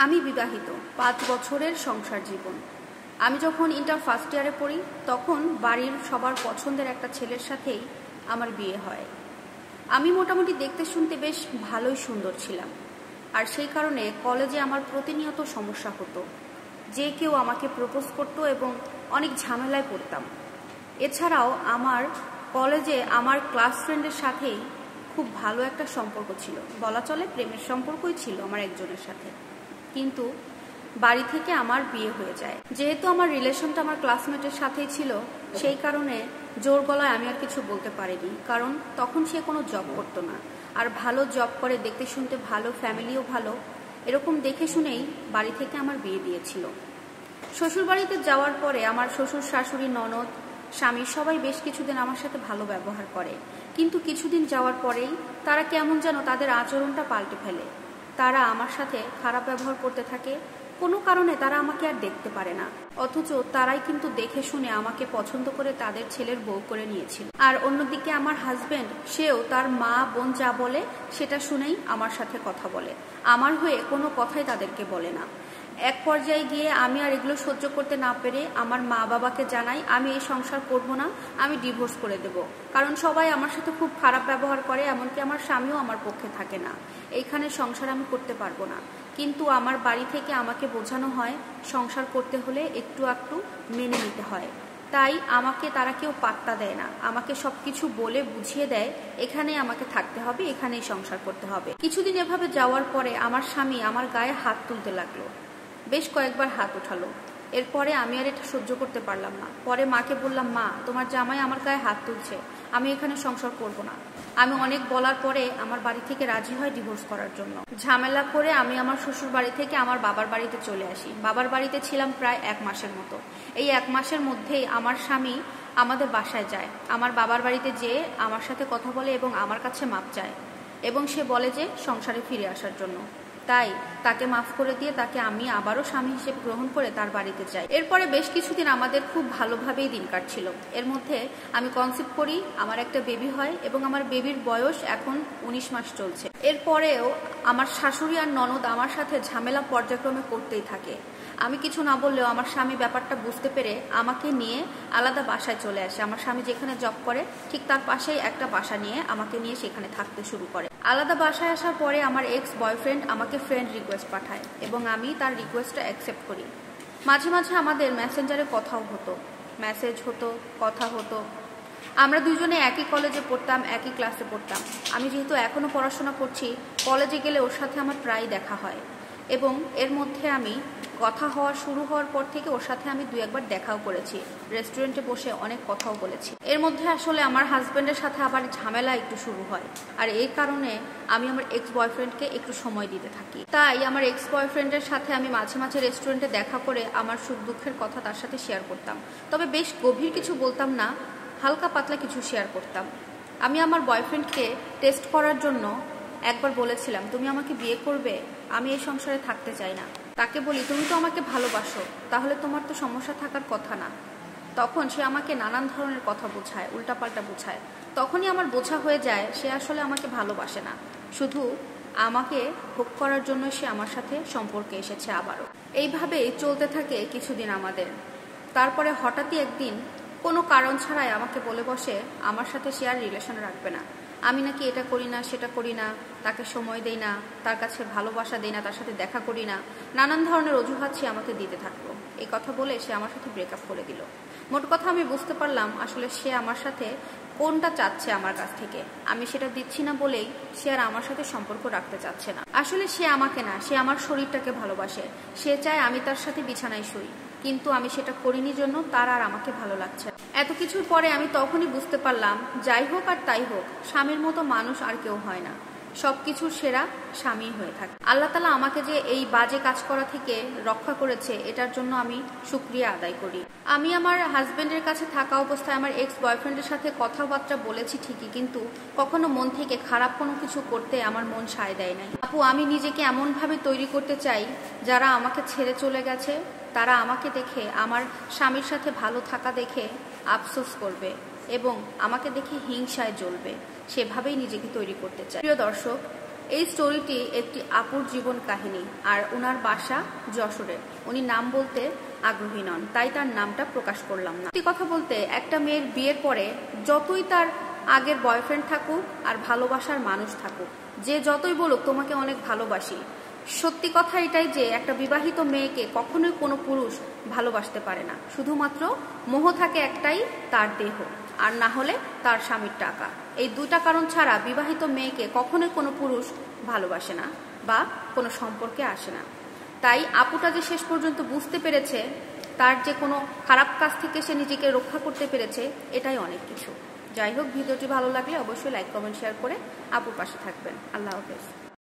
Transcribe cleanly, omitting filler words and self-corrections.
আমি বিবাহিত ৫ বছরের সংসার জীবন। আমি যখন ইন্টার ফার্স্ট ইয়ারে পড়ি তখন বাড়ির সবার পছন্দের একটা ছেলের সাথেই আমার বিয়ে হয়। আমি মোটামুটি দেখতে শুনতে বেশ ভালোই সুন্দর ছিলাম, আর সেই কারণে কলেজে আমার প্রতিনিয়ত সমস্যা হতো। যে কেউ আমাকে প্রপোজ করতো এবং অনেক ঝামেলায় পড়তাম। এছাড়াও আমার কলেজে আমার ক্লাস ফ্রেন্ডের সাথেই খুব ভালো একটা সম্পর্ক ছিল, বলা চলে প্রেমের সম্পর্কই ছিল আমার একজনের সাথে। কিন্তু বাড়ি থেকে আমার বিয়ে হয়ে যায়। যেহেতু আমার রিলেশনটা আমার ক্লাসমেটের সাথেই ছিল, সেই কারণে জোর গলায় আমি আর কিছু বলতে পারিনি, কারণ তখন সে কোনো জব করতো না, আর ভালো জব করে, দেখতে শুনতে ভালো, ফ্যামিলিও ভালো, এরকম দেখে শুনেই বাড়ি থেকে আমার বিয়ে দিয়েছিল। শ্বশুর বাড়িতে যাওয়ার পরে আমার শ্বশুর, শাশুড়ি, ননদ, স্বামী সবাই বেশ কিছুদিন আমার সাথে ভালো ব্যবহার করে, কিন্তু কিছুদিন যাওয়ার পরেই তারা কেমন যেন তাদের আচরণটা পাল্টে ফেলে। তারা আমার সাথে খারাপ ব্যবহার করতে থাকে। কোনো কারণে তারা আমাকে আর দেখতে পারে না, অথচ তারাই কিন্তু দেখে শুনে আমাকে পছন্দ করে তাদের ছেলের বউ করে নিয়েছিল। আর অন্যদিকে আমার হাজবেন্ড, সেও তার মা বোন যা বলে সেটা শুনেই আমার সাথে কথা বলে, আমার হয়ে কোনো কথাই তাদেরকে বলে না। এক পর্যায়ে গিয়ে আমি আর এগুলো সহ্য করতে না পেরে আমার মা বাবাকে জানাই আমি এই সংসার করব না, আমি ডিভোর্স করে দেব, কারণ সবাই আমার সাথে খুব খারাপ ব্যবহার করে, এমনকি আমার স্বামীও আমার পক্ষে থাকে না, এইখানে সংসার আমি করতে পারবো না। কিন্তু আমার বাড়ি থেকে আমাকে বোঝানো হয় সংসার করতে হলে একটু একটু মেনে নিতে হয়, তাই আমাকে তারা কেউ পাত্তা দেয় না, আমাকে সবকিছু বলে বুঝিয়ে দেয় এখানে আমাকে থাকতে হবে, এখানেই সংসার করতে হবে। কিছুদিন এভাবে যাওয়ার পরে আমার স্বামী আমার গায়ে হাত তুলতে লাগলো, বেশ কয়েকবার হাত উঠালো। এরপরে আমি আর এটা সহ্য করতে পারলাম না। পরে মাকে বললাম, মা, তোমার জামাই আমার গায়ে হাত তুলছে, আমি এখানে সংসার করব না। আমি অনেক বলার পরে আমার বাড়ি থেকে রাজি হয় ডিভোর্স করার জন্য। ঝামেলা করে আমি আমার শ্বশুর বাড়ি থেকে আমার বাবার বাড়িতে চলে আসি। বাবার বাড়িতে ছিলাম প্রায় 1 মাসের মতো। এই 1 মাসের মধ্যেই আমার স্বামী আমাদের বাসায় যায়, আমার বাবার বাড়িতে যেয়ে আমার সাথে কথা বলে এবং আমার কাছে মাপ চায়, এবং সে বলে যে সংসারে ফিরে আসার জন্য। তাই তাকে মাফ করে দিয়ে তাকে আমি আবারও স্বামী হিসেবে গ্রহণ করে তার বাড়িতে যাই। এরপরে বেশ কিছুদিন আমাদের খুব ভালোভাবেই দিন কাটছিল। এর মধ্যে আমি কনসিভ করি, আমার একটা বেবি হয় এবং আমার বেবির বয়স এখন 19 মাস চলছে। এরপরেও আমার শাশুড়ি আর ননদ আমার সাথে ঝামেলা পর্যায়ক্রমে করতেই থাকে। আমি কিছু না বললেও আমার স্বামী ব্যাপারটা বুঝতে পেরে আমাকে নিয়ে আলাদা বাসায় চলে আসে। আমার স্বামী যেখানে জব করে ঠিক তার পাশেই একটা বাসা নিয়ে আমাকে নিয়ে সেখানে থাকতে শুরু করে। আলাদা বাসায় আসার পরে আমার এক্স বয়ফ্রেন্ড আমাকে ফ্রেন্ড রিকোয়েস্ট পাঠায় এবং আমি তার রিকোয়েস্টটা অ্যাকসেপ্ট করি। মাঝে মাঝে আমাদের মেসেঞ্জারে কথাও হতো, মেসেজ হতো, কথা হতো। আমরা দুজনে একই কলেজে পড়তাম, একই ক্লাসে পড়তাম। আমি যেহেতু এখনও পড়াশোনা করছি, কলেজে গেলে ওর সাথে আমার প্রায় দেখা হয়, এবং এর মধ্যে আমি কথা হওয়া শুরু হওয়ার পর থেকে ওর সাথে আমি 2-1বার দেখাও করেছি, রেস্টুরেন্টে বসে অনেক কথাও বলেছি। এর মধ্যে আসলে আমার হাজব্যান্ডের সাথে আবার ঝামেলা একটু শুরু হয়, আর এই কারণে আমি আমার এক্স বয়ফ্রেন্ডকে একটু সময় দিতে থাকি। তাই আমার এক্স বয়ফ্রেন্ডের সাথে আমি মাঝে মাঝে রেস্টুরেন্টে দেখা করে আমার সুখ দুঃখের কথা তার সাথে শেয়ার করতাম, তবে বেশ গভীর কিছু বলতাম না, হালকা পাতলা কিছু শেয়ার করতাম। আমি আমার বয়ফ্রেন্ডকে টেস্ট করার জন্য একবার বলেছিলাম, তুমি আমাকে বিয়ে করবে, আমি এই সংসারে থাকতে চাই না। তাকে বলি, তুমি তো আমাকে ভালোবাসো, তাহলে তোমার তো সমস্যা থাকার কথা না। তখন সে আমাকে নানান ধরনের কথা বোঝায়, উল্টাপাল্টা বোঝায়। তখনই আমার বোঝা হয়ে যায় সে আসলে আমাকে ভালোবাসে না, শুধু আমাকে ভোগ করার জন্য সে আমার সাথে সম্পর্কে এসেছে আবারও। এইভাবেই চলতে থাকে কিছুদিন আমাদের। তারপরে হঠাৎই একদিন কোনো কারণ ছাড়াই আমাকে বলে বসে আমার সাথে সে আর রিলেশন রাখবে না। আমি নাকি এটা করি না, সেটা করি না, তাকে সময় দেই না, তার কাছে ভালোবাসা দেই না, তার সাথে দেখা করি না, নানান ধরনের অজুহাত সে আমাকে দিতে থাকলো। এই কথা বলে সে আমার সাথে ব্রেকআপ করে দিল। মোট কথা আমি বুঝতে পারলাম আসলে সে আমার সাথে কোনটা চাচ্ছে আমার কাছ থেকে, আমি সেটা দিচ্ছি না বলেই সে আর আমার সাথে সম্পর্ক রাখতে চাচ্ছে না। আসলে সে আমাকে না, সে আমার শরীরটাকে ভালোবাসে। সে চায় আমি তার সাথে বিছানায় শুই, কিন্তু আমি সেটা করিনি জন্য তার আর আমাকে ভালো লাগছে। এত কিছুর পরে আমি তখনই বুঝতে পারলাম, যাই হোক আর তাই হোক, স্বামীর মতো মানুষ আর কেউ হয় না, সবকিছুর সেরা স্বামী হয়ে থাকে। আল্লাহ তাআলা আমাকে যে এই বাজে কাজ করা থেকে রক্ষা করেছে, এটার জন্য আমি শুকরিয়া আদায় করি। আমি আমার হাজবেন্ডের কাছে থাকা অবস্থায় আমার এক্স বয়ফ্রেন্ডের সাথে কথাবার্তা বলেছি ঠিকই, কিন্তু কখনো মন থেকে খারাপ কোনো কিছু করতে আমার মন সায় দেয় নাই। আপু, আমি নিজেকে এমনভাবে তৈরি করতে চাই যারা আমাকে ছেড়ে চলে গেছে তারা আমাকে দেখে, আমার স্বামীর সাথে ভালো থাকা দেখে আফসোস করবে এবং আমাকে দেখে হিংসায় জ্বলবে, সেভাবেই নিজেকে তৈরি করতে চাই। প্রিয় দর্শক, এই স্টোরিটি একটি আপুর জীবন কাহিনী, আর ওনার বাসা যশোরে। উনি নাম বলতে আগ্রহী নন, তাই তার নামটা প্রকাশ করলাম না। সত্যি কথা বলতে, একটা মেয়ের বিয়ের পরে যতই তার আগের বয়ফ্রেন্ড থাকুক আর ভালোবাসার মানুষ থাকুক, যে যতই বলুক তোমাকে অনেক ভালোবাসি, সত্যি কথা এটাই যে একটা বিবাহিত মেয়েকে কখনোই কোনো পুরুষ ভালোবাসতে পারে না। শুধুমাত্র মোহ থাকে একটাই, তার দেহ, আর না হলে তার স্বামীর টাকা। এই দুইটা কারণ ছাড়া বিবাহিত মেয়েকে কখনোই কোনো পুরুষ ভালোবাসে না বা কোনো সম্পর্কে আসে না। তাই আপুটা যে শেষ পর্যন্ত বুঝতে পেরেছে তার যে কোনো খারাপ কাজ থেকে সে নিজেকে রক্ষা করতে পেরেছে, এটাই অনেক কিছু। যাই হোক, ভিডিওটি ভালো লাগলে অবশ্যই লাইক, কমেন্ট, শেয়ার করে আপুর পাশে থাকবেন। আল্লাহ হাফেজ।